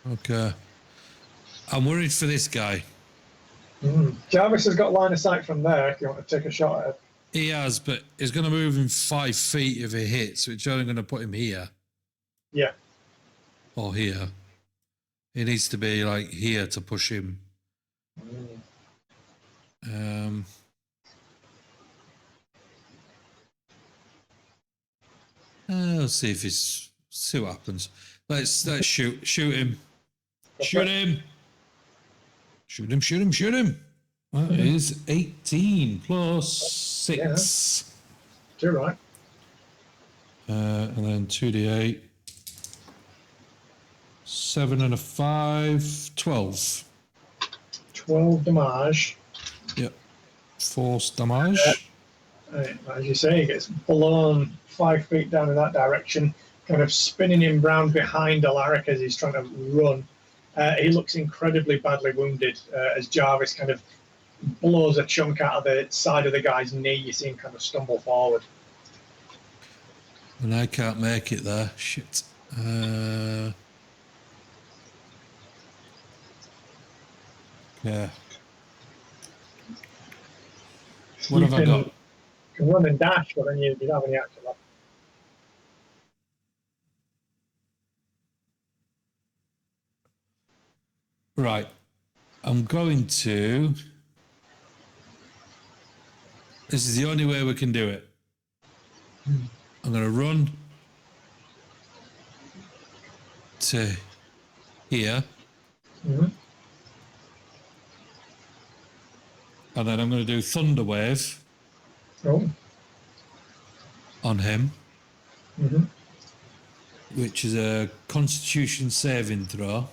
Okay. I'm worried for this guy. Jarvis has got line of sight from there if you want to take a shot at it. He has, but he's going to move him 5 feet if he hits, which is only going to put him here. Yeah. Or here. He needs to be like here to push him. Let's see if see what happens. Let's shoot him. Shoot him. Shoot him. That is 18 plus 6. Yeah. You're right. And then 2d8. 7 and a 5. 12. 12 damage. Yep. Force damage. As you say, he gets blown 5 feet down in that direction, kind of spinning him round behind Alaric as he's trying to run. He looks incredibly badly wounded as Jarvis kind of blows a chunk out of the side of the guy's knee. You see him kind of stumble forward. And I can't make it there. Shit. Yeah. What have I got? You can run and dash, but then you don't have any action left. Right. I'm going to... This is the only way we can do it. I'm going to run to here. And then I'm going to do Thunder Wave on him, which is a Constitution saving throw.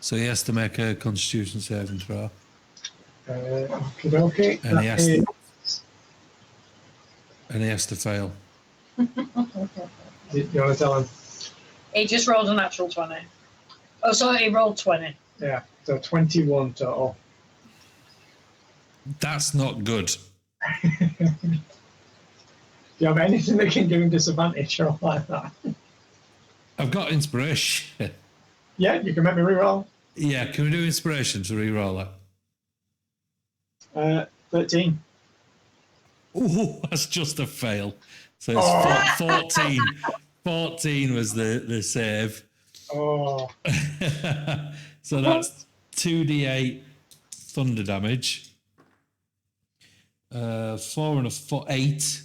So he has to make a Constitution saving throw. Okay. And he has to fail. You want to tell him? He just rolled a natural 20. Oh, sorry, he rolled 20. Yeah, so 21 total. That's not good. Do you have anything that can give him disadvantage or like that? I've got inspiration. Yeah, you can make me reroll. Yeah, can we do inspiration to reroll that? 13. Oh, that's just a fail. So it's 14. 14 was the save. Oh. So that's 2d8 thunder damage. 4 and a 4, 8.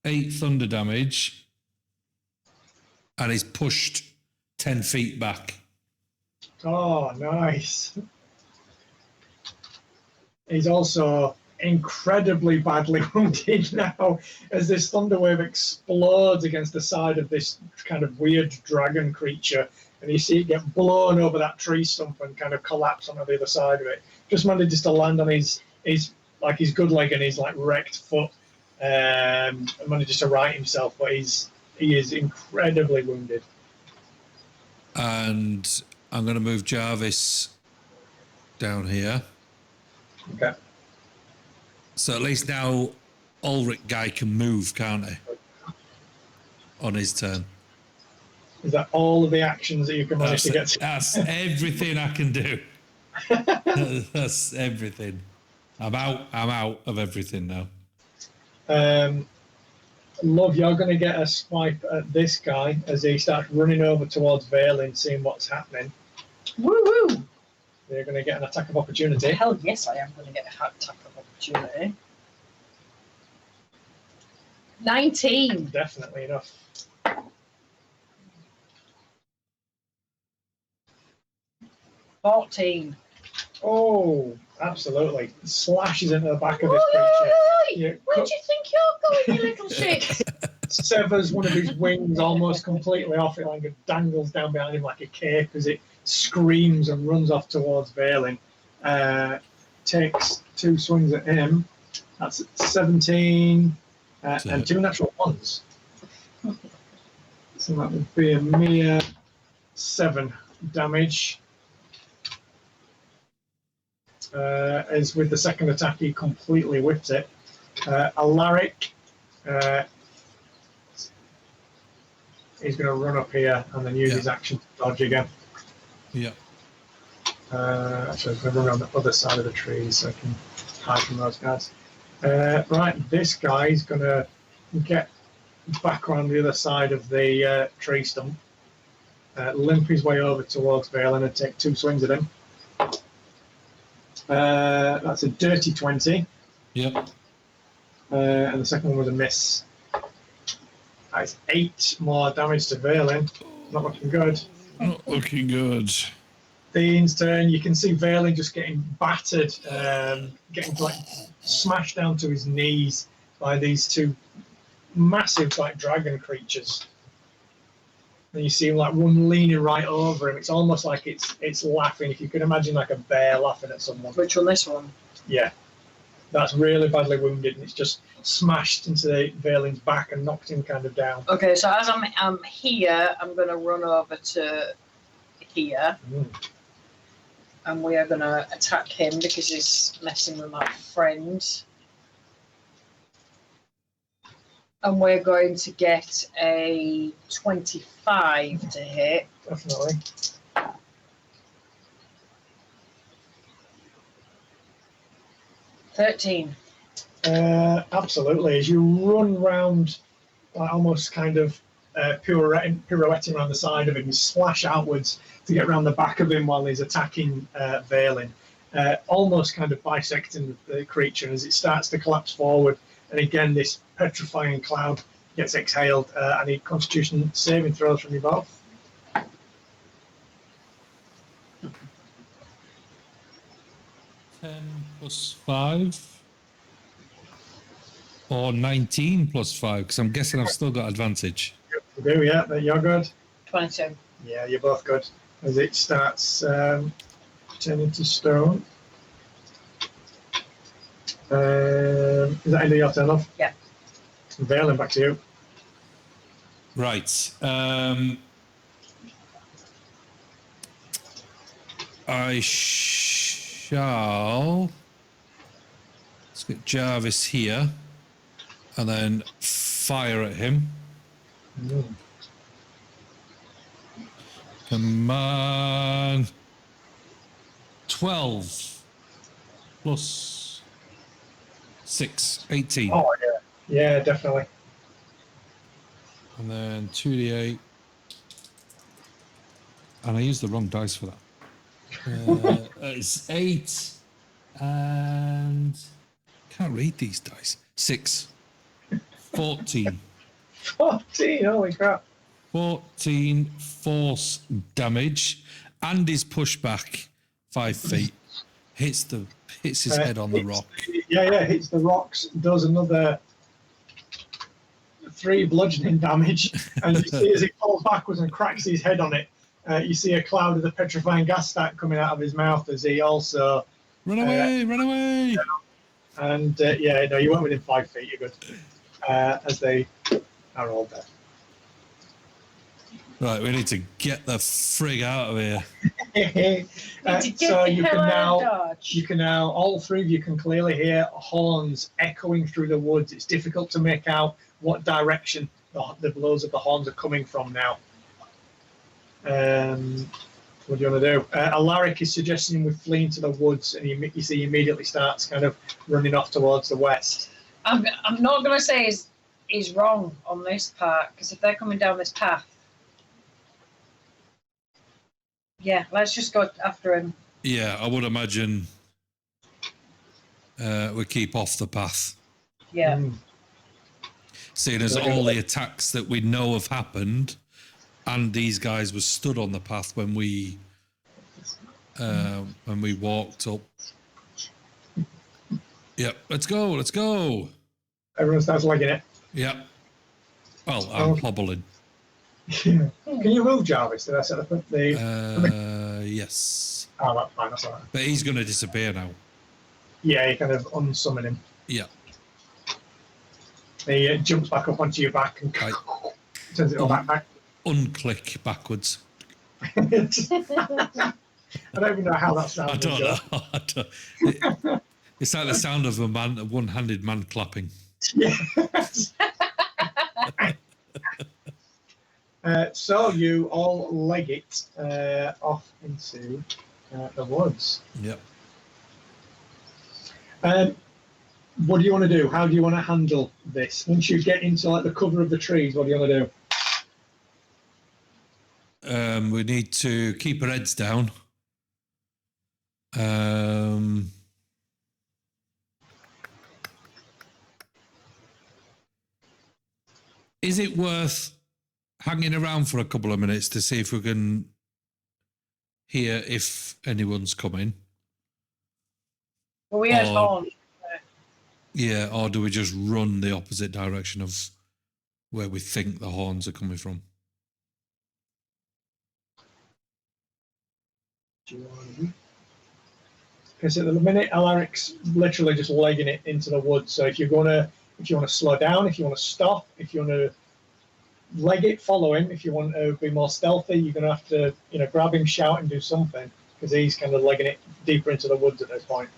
8 thunder damage. And he's pushed 10 feet back. Oh, nice. He's also incredibly badly wounded now as this thunder wave explodes against the side of this kind of weird dragon creature, and you see it get blown over that tree stump and kind of collapse on the other side of it. Just manages to land on his good leg and his like wrecked foot, and manages to right himself, but he is incredibly wounded. And I'm going to move Jarvis down here. Okay. So at least now Ulrich guy can move, can't he? On his turn. Is that all of the actions that you can manage to get to? That's everything I can do. That's everything. I'm out of everything now. Love, you're going to get a swipe at this guy as he starts running over towards Valen, seeing what's happening. Woo-woo! You're going to get an attack of opportunity. Hell yes, I am going to get an attack of opportunity. 19. Definitely enough. $14. Oh, absolutely. Slashes into the back of this creature. Where do you think you're going, you little shit? Severs one of his wings almost completely off it, like it dangles down behind him like a cape as it screams and runs off towards Valen. Takes 2 swings at him. That's 17 So- and 2 natural ones. So that would be a mere 7 damage. As with the second attack, he completely whips it. Alaric, he's going to run up here and then use his action to dodge again. Yeah. Actually, I'm going to run on the other side of the trees so I can hide from those guys. Right, this guy's going to get back around the other side of the tree stump, limp his way over towards Valen and take 2 swings at him. That's a dirty 20. Yep. And the second one was a miss. That's 8 more damage to Valen. Not looking good. Not looking good. Dean's turn. You can see Valen just getting battered, getting like smashed down to his knees by these 2 massive like dragon creatures. And you see like one leaning right over him. It's almost like it's laughing. If you could imagine like a bear laughing at someone. Which one? This one? Yeah. That's really badly wounded, and it's just smashed into Valen's back and knocked him kind of down. Okay, so as I'm here, I'm going to run over to here, and we are going to attack him because he's messing with my friend. And we're going to get a 25 to hit. Definitely. Absolutely. As you run round, like almost kind of pirouetting around the side of him, you slash outwards to get around the back of him while he's attacking Valen, almost kind of bisecting the creature as it starts to collapse forward. And again, this petrifying cloud gets exhaled. I need Constitution saving throws from you both. 10 plus 5 or 19 plus 5 because I'm guessing I've still got advantage. You do, yeah, you're good. 22. Yeah, you're both good. As it starts turning to stone. Is that end of your turn off? Yeah. Valen, back to you. Right. I shall. Let's get Jarvis here and then fire at him. Come on. 12 plus 6, 18. Oh, yeah. Yeah, definitely. And then 2d8. And I used the wrong dice for that. It's 8. And can't read these dice. 6. 14. 14, holy crap. 14 force damage. And is pushed back 5 feet. Hits his head on the rock. Yeah, hits the rocks, does another 3 bludgeoning damage, and you see as he falls backwards and cracks his head on it, you see a cloud of the petrifying gas start coming out of his mouth as he also... Run away, run away! And yeah, no, you went within 5 feet, you're good. As they are all dead. Right, we need to get the frig out of here. So you can now, all 3 of you can clearly hear horns echoing through the woods. It's difficult to make out what direction the blows of the horns are coming from now. What do you want to do? Alaric is suggesting we flee into the woods, and you see he immediately starts kind of running off towards the west. I'm not going to say he's wrong on this part, because if they're coming down this path, yeah, let's just go after him. Yeah, I would imagine we keep off the path. Yeah. Seeing as all the attacks that we know have happened, and these guys were stood on the path when we walked up. Yep, let's go. Everyone starts legging it. Yep. Well, I'm hobbling. Can you move, Jarvis? Did I set up the... Yes. Oh, that's fine, that's all right. But he's going to disappear now. Yeah, you kind of unsummon him. Yeah. He jumps back up onto your back and Right. turns it all back. Unclick backwards. I don't even know how that sounds. I don't know. It's like the sound of a one-handed man clapping. Yes. So you all leg it off into the woods. Yep. What do you want to do? How do you want to handle this? Once you get into like the cover of the trees, what do you want to do? We need to keep our heads down. Is it worth hanging around for a couple of minutes to see if we can hear if anyone's coming? Well, we heard horns. Yeah, or do we just run the opposite direction of where we think the horns are coming from? Because at the minute, Alaric's literally just legging it into the woods. So if you want to slow down, if you want to stop, if you want to leg it, follow him. If you want to be more stealthy, you're going to have to, grab him, shout, and do something because he's kind of legging it deeper into the woods at this point.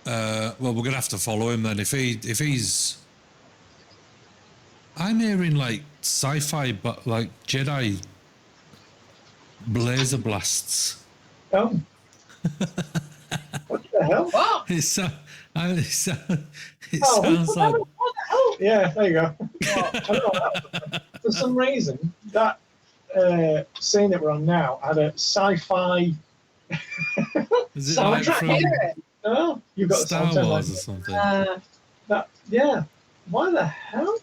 Well, we're gonna have to follow him then. If he's, I'm hearing like sci-fi, but like Jedi blazer blasts. Oh, what the hell? What? It sounds What like. the hell? Yeah, there you go. I don't know, for some reason, that scene that we're on now had a sci-fi Is it like soundtrack. from Oh, you've got Star the soundtrack Wars like or something? that. Yeah. Why the hell?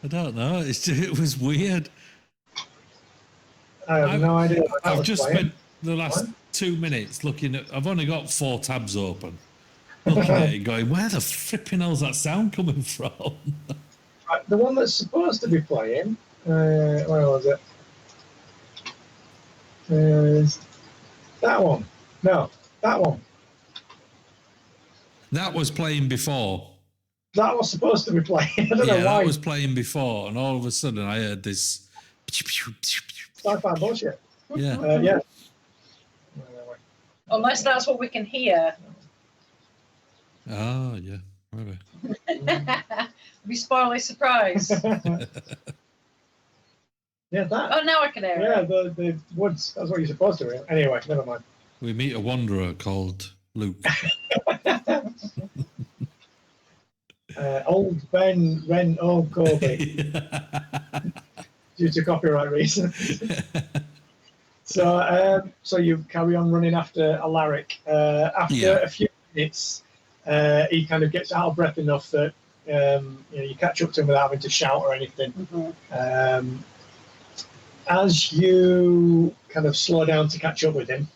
I don't know. It was weird. I have no idea. What that I've was just playing. spent the last 2 minutes looking at. I've only got 4 tabs open, looking at it, going, "Where the flipping hell's that sound coming from?" Right, the one that's supposed to be playing. Where was it? That one. No, that one. That was playing before. That was supposed to be playing. I don't know why. That was playing before, and all of a sudden I heard this. Sci-fi bullshit. Yeah. Yeah. Unless that's what we can hear. Oh, yeah. Maybe. Be spoiler surprise. Yeah, that. Oh, now I can hear Yeah, it. the woods. That's what you're supposed to hear. Anyway, never mind. We meet a wanderer called Luke. Old Ben Ren Kobe, due to copyright reasons. So you carry on running after Alaric. After a few minutes, he kind of gets out of breath enough that you catch up to him without having to shout or anything. Mm-hmm. As you kind of slow down to catch up with him,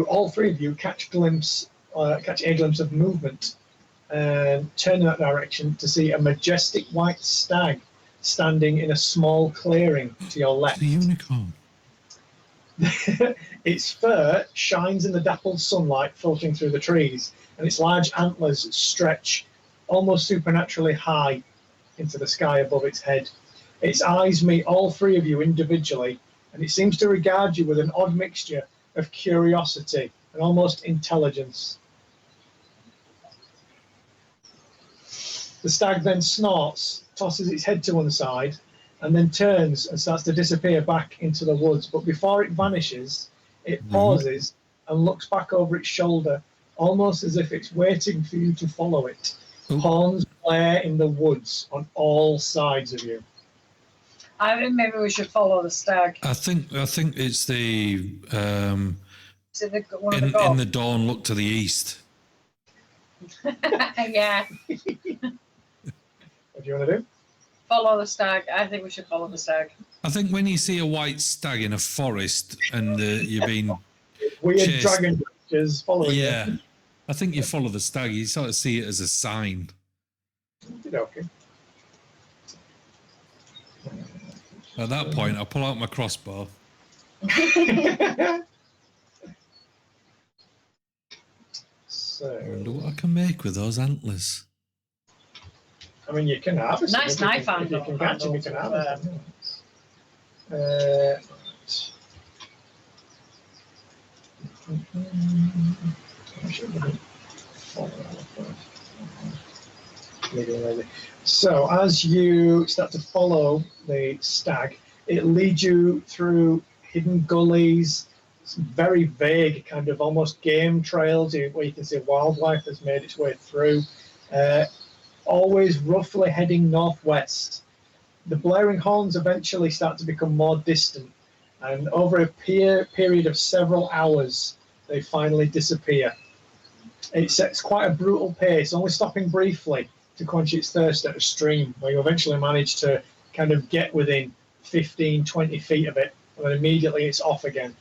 all three of you catch a glimpse of movement and turn in that direction to see a majestic white stag standing in a small clearing to your left. The unicorn. Its fur shines in the dappled sunlight filtering through the trees, and its large antlers stretch almost supernaturally high into the sky above its head. Its eyes meet all three of you individually, and it seems to regard you with an odd mixture of curiosity and almost intelligence. The stag then snorts, tosses its head to one side, and then turns and starts to disappear back into the woods. But before it vanishes, it pauses and looks back over its shoulder, almost as if it's waiting for you to follow it. Horns blare in the woods on all sides of you. I think maybe we should follow the stag. I think it's the Is it one of in the the dawn. Look to the east. Yeah, What do you want to do? follow the stag. I think we should follow the stag. I think when you see a white stag in a forest and you're being Weird chased, dragon creatures following yeah, you. I think you follow the stag. You sort of see it as a sign. Okay. At that point, I pull out my crossbow. So, I wonder what I can make with those antlers. I mean, you can have it. Nice knife If you handle. can catch him, you can have it. So as you start to follow the stag, it leads you through hidden gullies, very vague, kind of almost game trails where you can see wildlife has made its way through, always roughly heading northwest. The blaring horns eventually start to become more distant, and over a period of several hours, they finally disappear. It sets quite a brutal pace, only stopping briefly to quench its thirst at a stream, where you eventually manage to kind of get within 15, 20 feet of it, and then immediately it's off again.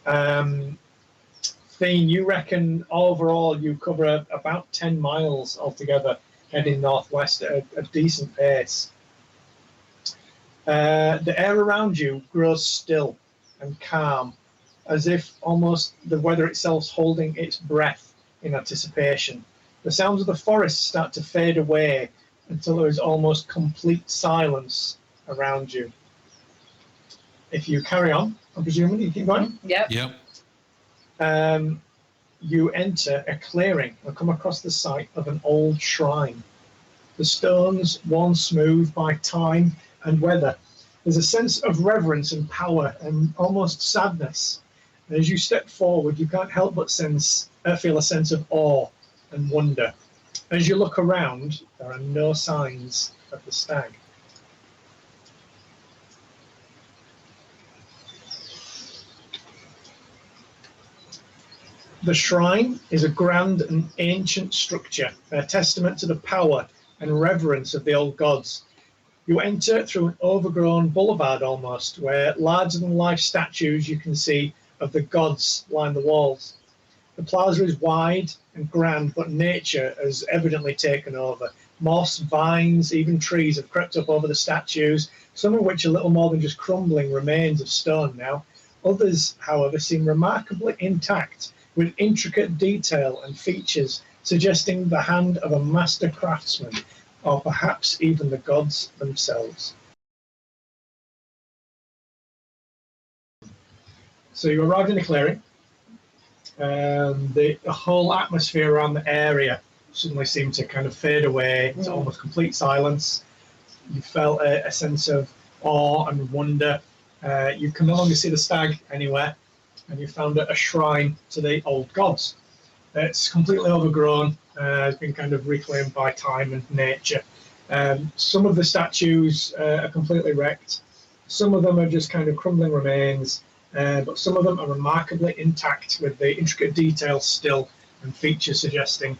Thane, you reckon overall you cover about 10 miles altogether, heading northwest at a decent pace. The air around you grows still and calm, as if almost the weather itself's holding its breath in anticipation. The sounds of the forest start to fade away until there is almost complete silence around you. If you carry on, I'm presuming you keep going. Yep. You enter a clearing and come across the site of an old shrine. The stones worn smooth by time and weather. There's a sense of reverence and power and almost sadness. And as you step forward, you can't help but feel a sense of awe and wonder. As you look around, there are no signs of the stag. The shrine is a grand and ancient structure, a testament to the power and reverence of the old gods. You enter through an overgrown boulevard almost, where larger-than-life statues you can see of the gods line the walls. The plaza is wide and grand, but nature has evidently taken over. Moss, vines, even trees have crept up over the statues, some of which are little more than just crumbling remains of stone now. Others, however, seem remarkably intact, with intricate detail and features suggesting the hand of a master craftsman, or perhaps even the gods themselves. So you arrived in the clearing, and the whole atmosphere around the area suddenly seemed to kind of fade away to almost complete silence. You felt a sense of awe and wonder. You can no longer see the stag anywhere, and you found a shrine to the old gods. It's completely overgrown, has been kind of reclaimed by time and nature. Some of the statues are completely wrecked. Some of them are just kind of crumbling remains, but some of them are remarkably intact with the intricate detail still and features suggesting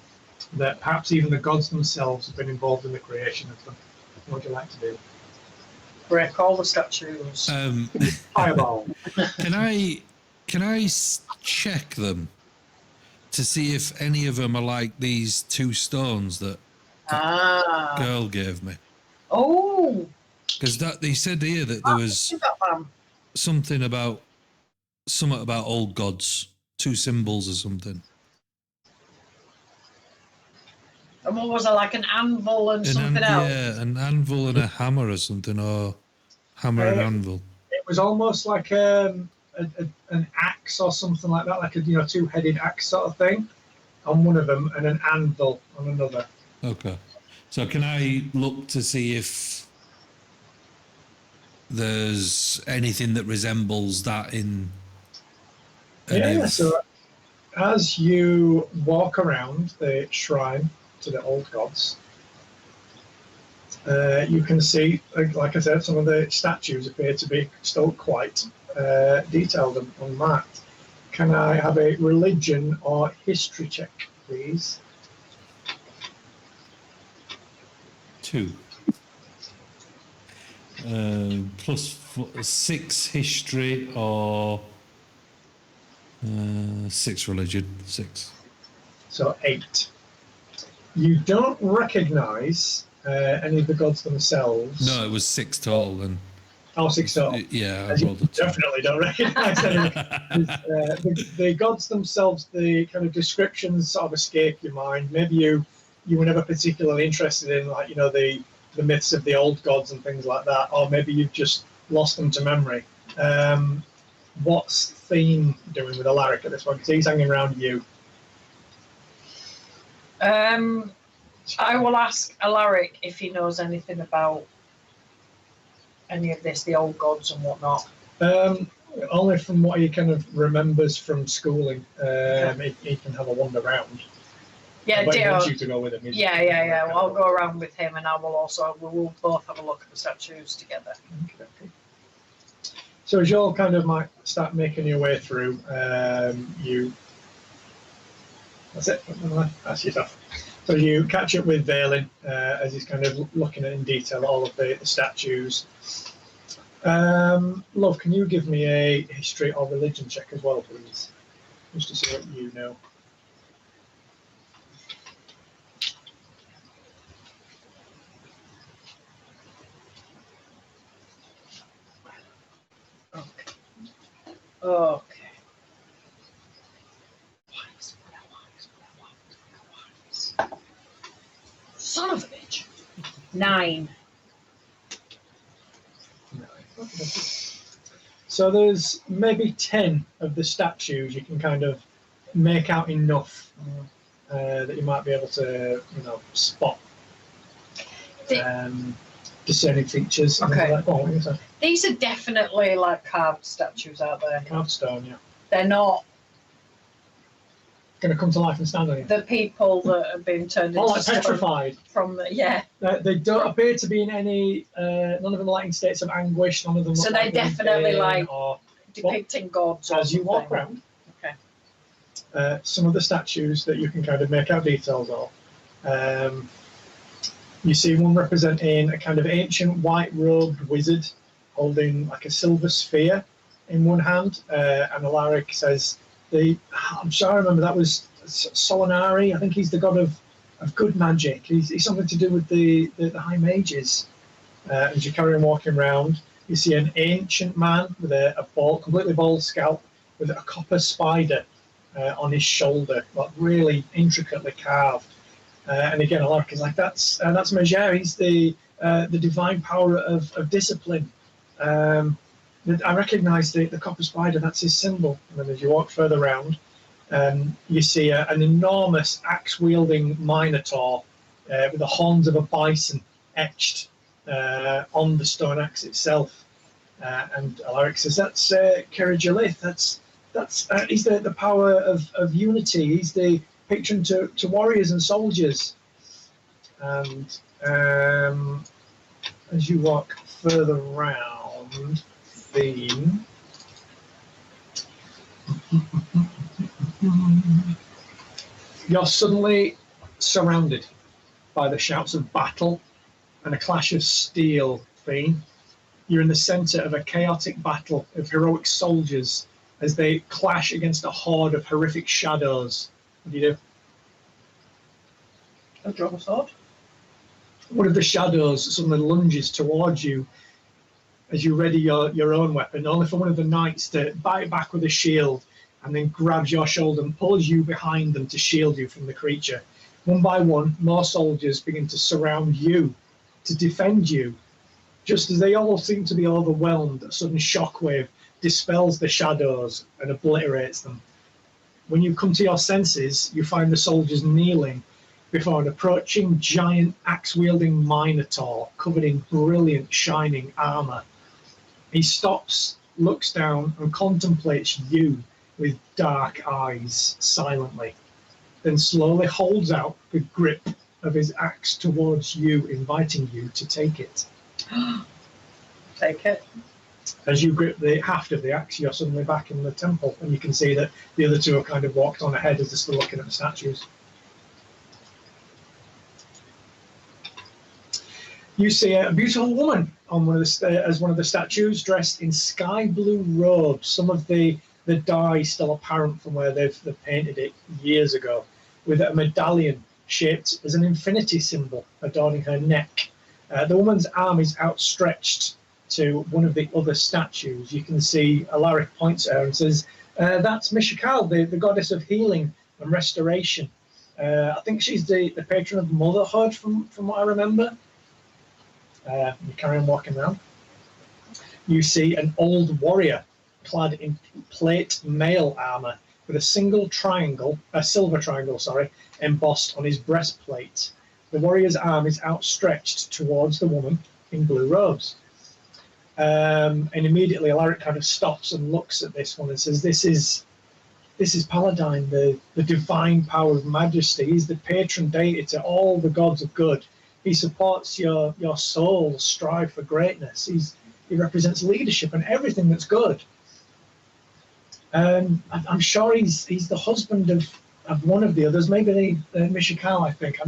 that perhaps even the gods themselves have been involved in the creation of them. What would you like to do? Break all the statues. Fireball. Can I check them to see if any of them are like these two stones that girl gave me? Oh. Because they said here that there was something about old gods, two symbols or something. And what was it, like an anvil and something else? Yeah, an anvil and a hammer or something, or hammer and anvil. It was almost like an axe or something like that, like a two-headed axe sort of thing on one of them, and an anvil on another. Okay. So can I look to see if there's anything that resembles that in? So as you walk around the shrine to the old gods, you can see, like I said, some of the statues appear to be still quite detailed and unmarked. Can I have a religion or history check, please? 2. +6 history or 6 religion. 6. So 8. You don't recognise any of the gods themselves. No, it was 6 total. And 6 total. Yeah, I you rolled a 2. definitely don't recognise any. The gods themselves, the kind of descriptions sort of escape your mind. Maybe you you were never particularly interested in, like, you know, the myths of the old gods and things like that, or maybe you've just lost them to memory. What's Theme doing with Alaric at this point? Because he's hanging around you. I will ask Alaric if he knows anything about any of this, the old gods and whatnot. Only from what he kind of remembers from schooling. He can have a wander around. Yeah, but he wants you to go with him. Yeah. Well, I'll go around with him, and we will both have a look at the statues together. Okay. So as you all kind of might start making your way through, that's it. That's yourself. So you catch up with Valen as he's kind of looking at in detail all of the statues. Love, can you give me a history or religion check as well, please? Just to see what you know. Okay. Son of a bitch. 9. So there's maybe 10 of the statues you can kind of make out enough that you might be able to, you know, spot discerning features. Okay. Like, what are you saying? These are definitely like carved statues out there. Carved stone, yeah. They're not Going to come to life and stand on you. the people that have been turned into Like stone petrified. from the, yeah. They don't appear to be in any. None of them are like in states of anguish. None of them. So look they like they're in definitely pain like or, depicting gods. Or as you walk something. around. Okay. Some of the statues that you can kind of make out details of. You see one representing a kind of ancient white-robed wizard holding like a silver sphere in one hand, and Alaric says, I'm sure I remember that was Solinari. I think he's the god of good magic. He's something to do with the high mages. As you carry on walking around, you see an ancient man with a completely bald scalp with a copper spider on his shoulder, like really intricately carved. And again, Alaric is like, that's Majer. He's the divine power of discipline. I recognise the copper spider. That's his symbol. And then as you walk further around, you see an enormous axe-wielding minotaur with the horns of a bison etched on the stone axe itself. And Alaric says, "That's Kirijalith. He's the power of unity. He's the patron to warriors and soldiers." And as you walk further round, you're suddenly surrounded by the shouts of battle and a clash of steel. Theme. You're in the center of a chaotic battle of heroic soldiers as they clash against a horde of horrific shadows. What do you do? I draw a sword. One of the shadows suddenly lunges towards you as you ready your own weapon, only for one of the knights to bite back with a shield and then grabs your shoulder and pulls you behind them to shield you from the creature. One by one, more soldiers begin to surround you to defend you. Just as they all seem to be overwhelmed, a sudden shockwave dispels the shadows and obliterates them. When you come to your senses, you find the soldiers kneeling before an approaching giant axe-wielding minotaur covered in brilliant shining armor. He stops, looks down, and contemplates you with dark eyes silently, then slowly holds out the grip of his axe towards you, inviting you to take it. Take it. As you grip the haft of the axe, you're suddenly back in the temple, and you can see that the other two have kind of walked on ahead as they're still looking at the statues. You see a beautiful woman on one of the statues, dressed in sky blue robes. Some of the dye still apparent from where they've painted it years ago, with a medallion shaped as an infinity symbol adorning her neck. The woman's arm is outstretched to one of the other statues. You can see Alaric points at her and says, "That's Mishakal, the goddess of healing and restoration." I think she's the patron of motherhood, from what I remember. You carry on walking around. You see an old warrior clad in plate mail armor with a silver triangle, embossed on his breastplate. The warrior's arm is outstretched towards the woman in blue robes. And immediately Alaric kind of stops and looks at this one and says, This is Paladine, the divine power of majesty. He's the patron deity to all the gods of good. He supports your soul's strive for greatness. He represents leadership and everything that's good. I'm sure he's the husband of one of the others, maybe Mishikal, I think. I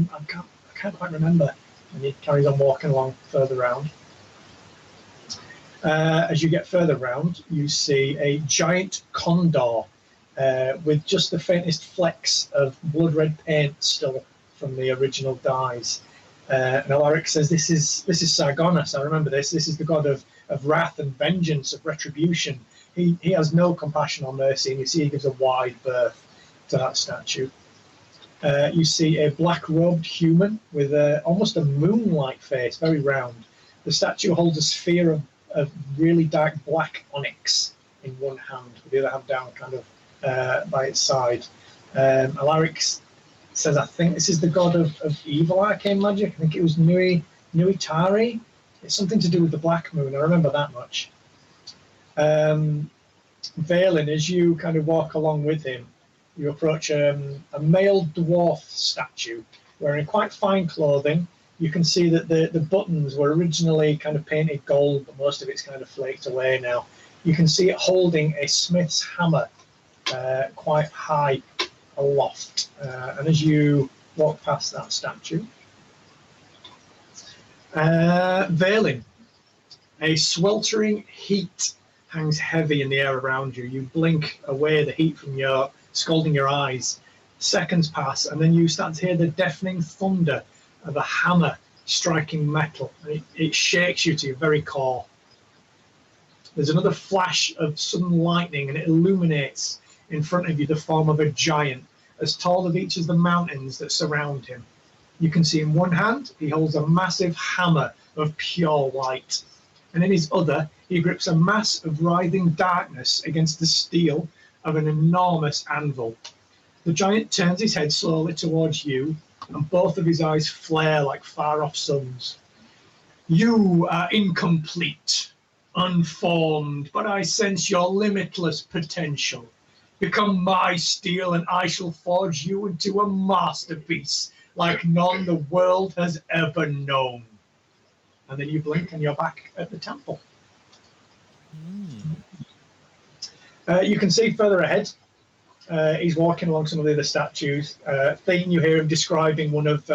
can't quite remember. And he carries on walking along further round. As you get further round, you see a giant condor with just the faintest flecks of blood red paint still from the original dyes. And Alaric says, This is Sargonas. I remember this. This is the god of wrath and vengeance, of retribution. He has no compassion or mercy, and you see he gives a wide berth to that statue. You see a black-robed human with almost a moon-like face, very round. The statue holds a sphere of really dark black onyx in one hand, with the other hand down kind of by its side. Alaric says, I think this is the god of evil arcane magic. I think it was Nuitari. It's something to do with the black moon. I remember that much. Valen, as you kind of walk along with him, you approach a male dwarf statue wearing quite fine clothing. You can see that the buttons were originally kind of painted gold, but most of it's kind of flaked away now. You can see it holding a smith's hammer quite high aloft. And as you walk past that statue, Valen, a sweltering heat hangs heavy in the air around you. You blink away the heat from scalding your eyes. Seconds pass, and then you start to hear the deafening thunder of a hammer striking metal. It shakes you to your very core. There's another flash of sudden lightning, and it illuminates in front of you the form of a giant, as tall as each of the mountains that surround him. You can see in one hand, he holds a massive hammer of pure light, and in his other, he grips a mass of writhing darkness against the steel of an enormous anvil. The giant turns his head slowly towards you, and both of his eyes flare like far-off suns. You are incomplete, unformed, but I sense your limitless potential. Become my steel, and I shall forge you into a masterpiece like none the world has ever known. And then you blink, and you're back at the temple. You can see further ahead, he's walking along some of the other statues. Thane, you hear him describing one of,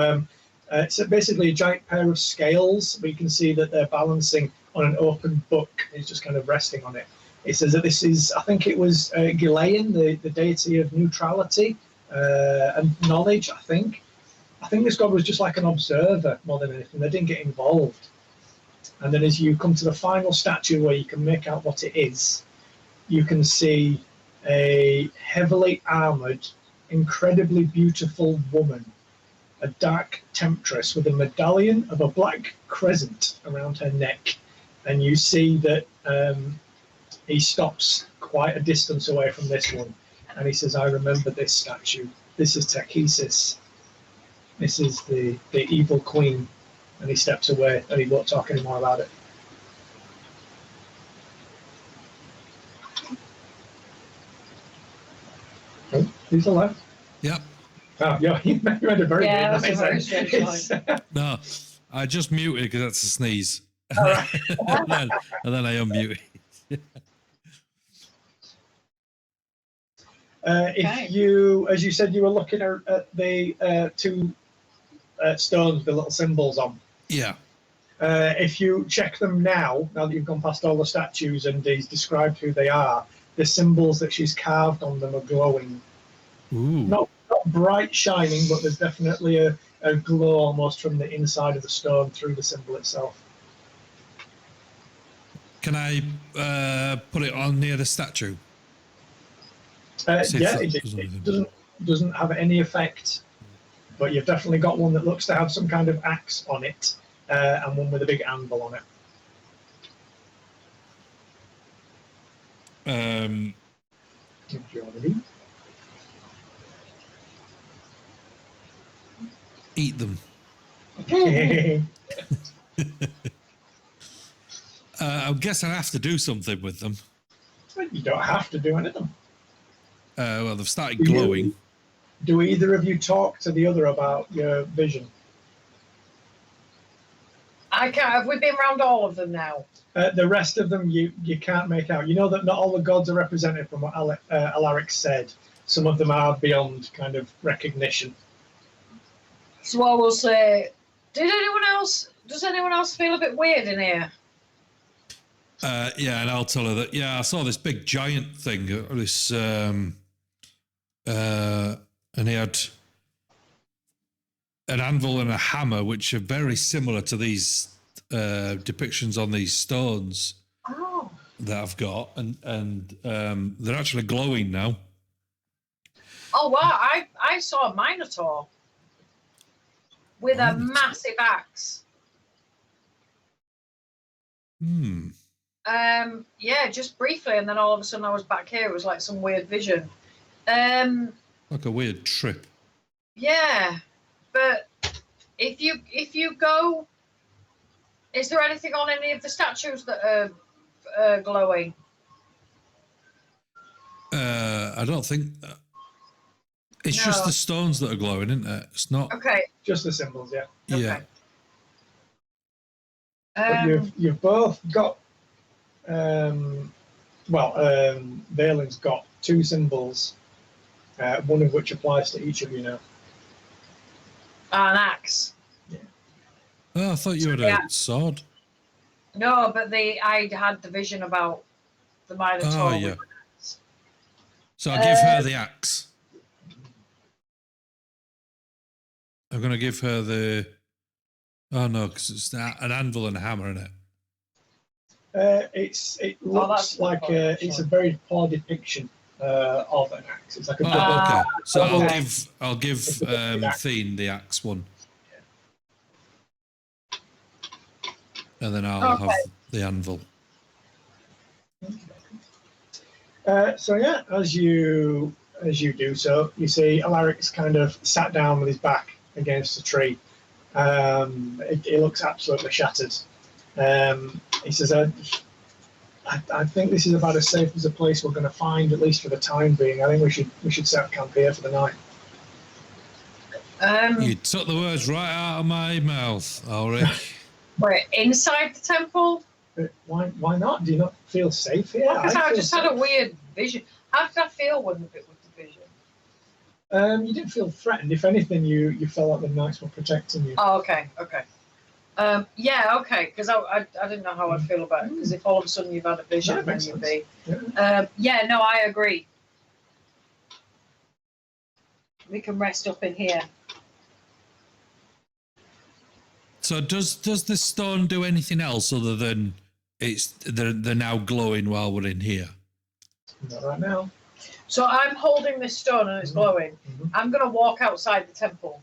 it's basically a giant pair of scales, but you can see that they're balancing on an open book. He's just kind of resting on it. He says that this is, I think it was Ghilean, the deity of neutrality and knowledge, I think. I think this god was just like an observer more than anything. They didn't get involved. And then as you come to the final statue where you can make out what it is, you can see a heavily armored, incredibly beautiful woman, a dark temptress with a medallion of a black crescent around her neck. And you see that he stops quite a distance away from this one, and he says, I remember this statue. This is Tachesis. This is the evil queen. And he steps away, and he won't talk anymore about it. Oh, he's alive. Yep. Oh, yeah, you made a very that's nice a very strange line. No, I just muted because that's a sneeze. All right. and then I unmuted. If you, as you said, you were looking at the two stones with the little symbols on. Yeah. If you check them now that you've gone past all the statues and he's described who they are, the symbols that she's carved on them are glowing. Ooh. Not bright shining, but there's definitely a glow almost from the inside of the stone through the symbol itself. Can I put it on near the statue? Yeah, it doesn't have any effect but you've definitely got one that looks to have some kind of axe on it, and one with a big anvil on it. Eat them. I guess I have to do something with them. You don't have to do anything. Well, they've started glowing. Do either of you talk to the other about your vision? I can't. Have we been around all of them now? The rest of them you can't make out. You know that not all the gods are represented from what Alaric said. Some of them are beyond kind of recognition. So I will say, does anyone else feel a bit weird in here? Yeah, and I'll tell her that, yeah, I saw this big giant thing, this, and he had an anvil and a hammer, which are very similar to these depictions on these stones that I've got, and they're actually glowing now. Oh, wow, I saw a minotaur with a massive axe. Yeah, just briefly, and then all of a sudden I was back here. It was like some weird vision. Like a weird trip. Yeah, but if you go, is there anything on any of the statues that are glowing? I don't think. It's just the stones that are glowing, isn't it? It's not. Okay. Just the symbols, yeah. Yeah. Okay. But you've both got. Valen's got two symbols, one of which applies to each of you now. An axe. Yeah. Oh, I thought you had a sword. No, but I had the vision about the Minotaur. Oh, yeah. So I'll give her the axe. I'm going to give her the... Oh, no, because it's an anvil and a hammer, isn't it? It looks like it's a very poor depiction of an axe. It's like a double. Okay, so I'll give Thene the axe one, and then I'll have the anvil. So yeah, as you do so, you see Alaric's kind of sat down with his back against a tree. It looks absolutely shattered. He says, I think this is about as safe as a place we're going to find, at least for the time being. I think we should set up camp here for the night. You took the words right out of my mouth, Ulrich. We're inside the temple? Why not? Do you not feel safe here? Because I just had a weird vision. How did I feel with the vision? You didn't feel threatened. If anything, you felt like the knights were protecting you. Oh, okay. Yeah, okay, because I didn't know how I'd feel about it, because if all of a sudden you've had a vision, then you'd be... Yeah, no, I agree. We can rest up in here. So does this stone do anything else other than they're now glowing while we're in here? Not right now. So I'm holding this stone and it's glowing. I'm going to walk outside the temple.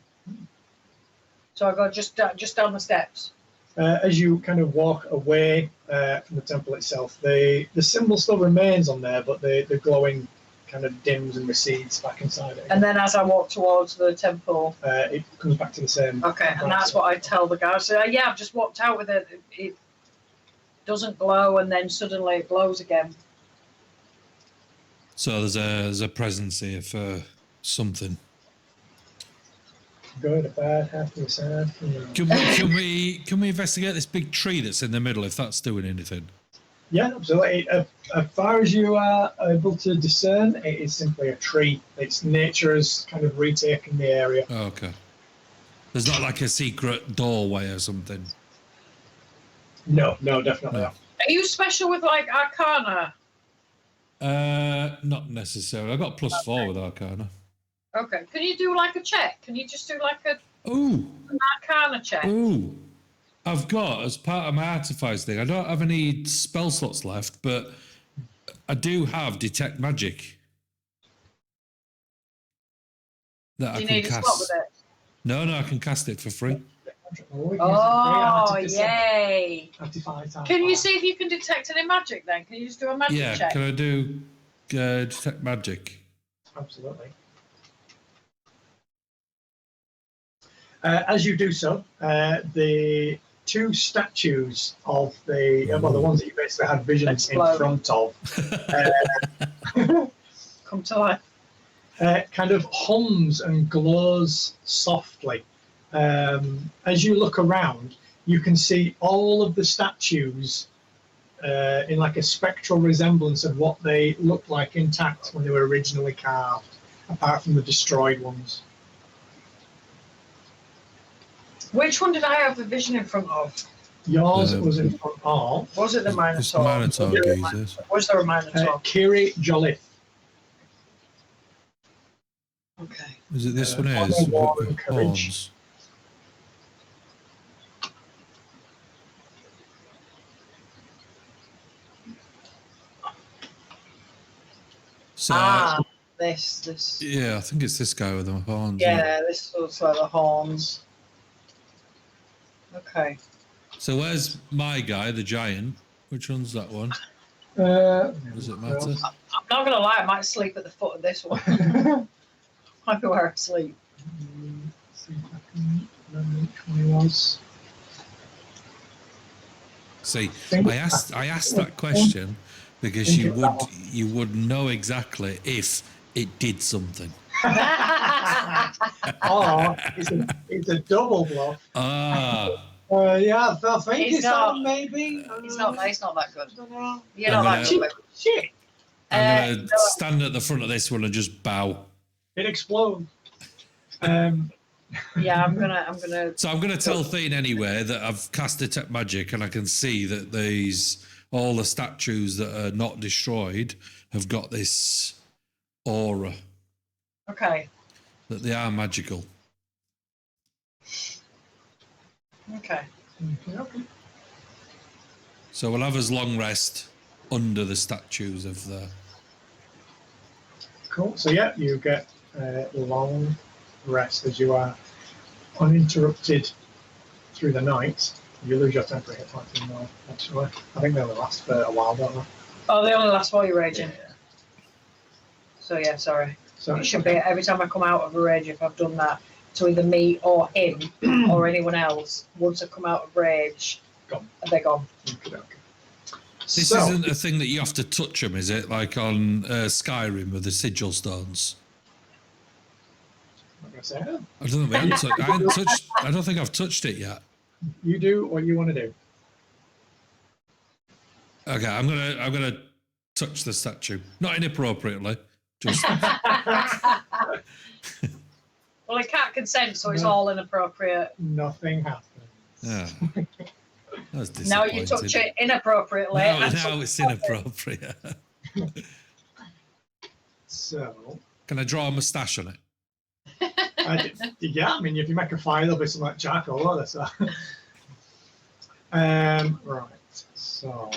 So I go just down the steps. As you kind of walk away from the temple itself, the symbol still remains on there, but the glowing kind of dims and recedes back inside it. And then as I walk towards the temple, it comes back to the same. Okay, and that's what I tell the guy. So yeah, I've just walked out with it. It doesn't glow, and then suddenly it glows again. So there's a presence here for something. Good, bad, happy, sad. Can we investigate this big tree that's in the middle if that's doing anything? Yeah, absolutely. As far as you are able to discern, it is simply a tree. Its nature has kind of retaken the area. Oh, okay. There's not like a secret doorway or something? No, definitely not. Are you special with like Arcana? Not necessarily. I got +4 with Arcana. Okay. Can you do like a check? Can you just do like an Arcana check? Ooh. I've got, as part of my artifice thing, I don't have any spell slots left, but I do have Detect Magic. That Do you I can need cast. a slot with it? No, I can cast it for free. Oh, yay! 25 times. Can you see if you can detect any magic then? Can you just do a magic Yeah, check? can I do detect magic? Absolutely. As you do so, the two statues of the the ones that you basically had visions in front of come to life. kind of hums and glows softly. As you look around, you can see all of the statues in like a spectral resemblance of what they looked like intact when they were originally carved, apart from the destroyed ones. Which one did I have the vision in front of? Yours was in front of. Was it the Minotaur? It's the Minotaur geezers. Was there a Minotaur? Kiri Jolith. Okay. Is it this one here? It's War with and the courage. horns. So, this. yeah, I think it's this guy with the horns. Yeah, this looks like the horns. Okay. So where's my guy, the giant? Which one's that one? Does it matter? I'm not gonna lie, I might sleep at the foot of this one. Might be where I sleep. See if I can remember which one he was. See, I asked that question because you would know exactly if it did something. Oh, it's a double bluff. Ah. Yeah, I think He's it's not- that maybe. He's not that good. I don't know. You're not that good. Shit! I'm going to stand at the front of this one and just bow. It explodes. Yeah, I'm gonna. So I'm going to tell Thane anyway that I've cast detect magic and I can see that all the statues that are not destroyed have got this aura, Okay. that they are magical. Okay. Okay. So we'll have us long rest under the statues of the... Cool. So yeah, you get a long rest as you are uninterrupted through the night. You lose your temporary hit points in there, actually. I think they only last for a while, don't they? Oh, they only last while you're raging. So yeah, sorry. So It should be every time I come out of a rage, if I've done that to either me or him or anyone else, once I come out of rage, Gone. they're gone. Okay. This isn't a thing that you have to touch them, is it? Like on Skyrim with the sigil stones? I'm not gonna say no. I don't think I don't think I've touched it yet. You do what you want to do. Okay, I'm gonna touch the statue, not inappropriately, just Well, I can't consent, so it's all inappropriate. Nothing happens. yeah. That's Now you touch it inappropriately. Now it's inappropriate. So, Can I draw a moustache on it? yeah, I mean, if you make a fire, there'll be some like charcoal on it. So. Right. So.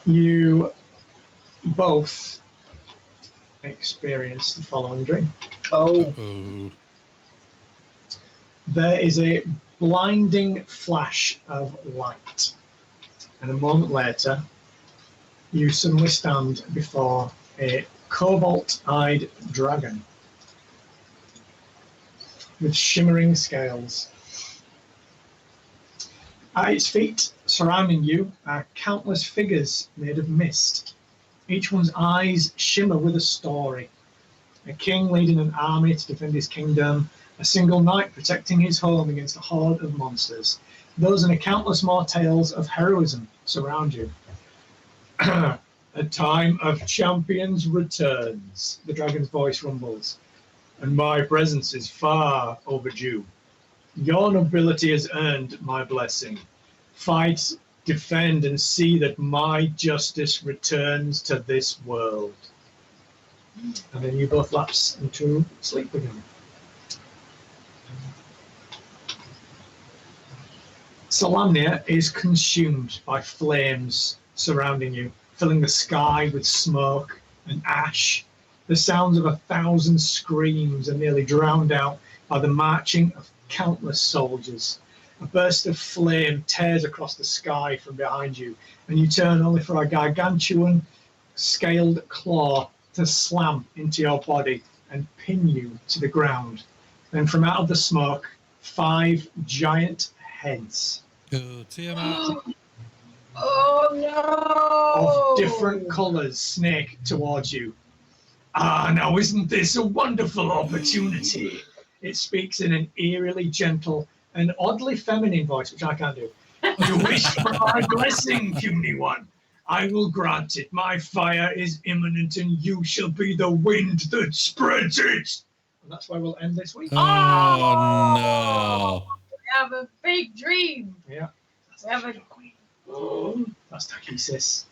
You both experience the following dream. Oh, Oh, There is a blinding flash of light, and a moment later, you suddenly stand before a cobalt-eyed dragon with shimmering scales. At its feet, surrounding you, are countless figures made of mist. Each one's eyes shimmer with a story. A king leading an army to defend his kingdom, a single knight protecting his home against a horde of monsters. Those and countless more tales of heroism surround you. A time of champions returns, the dragon's voice rumbles, and my presence is far overdue. Your nobility has earned my blessing. Fight, defend, and see that my justice returns to this world. And then you both lapse into sleep again. Solamnia is consumed by flames surrounding you, filling the sky with smoke and ash. The sounds of 1,000 screams are nearly drowned out by the marching of countless soldiers. A burst of flame tears across the sky from behind you, and you turn only for a gargantuan scaled claw to slam into your body and pin you to the ground. Then from out of the smoke, 5 giant heads Oh, Tiamat. Oh no! of different colours snake towards you. Ah, now isn't this a wonderful opportunity? It speaks in an eerily gentle and oddly feminine voice, which I can't do. You wish for my blessing, puny one. I will grant it. My fire is imminent, and you shall be the wind that spreads it. And that's where we'll end this week. Oh, no. We have a big dream. Yeah. We have a That's Takisis.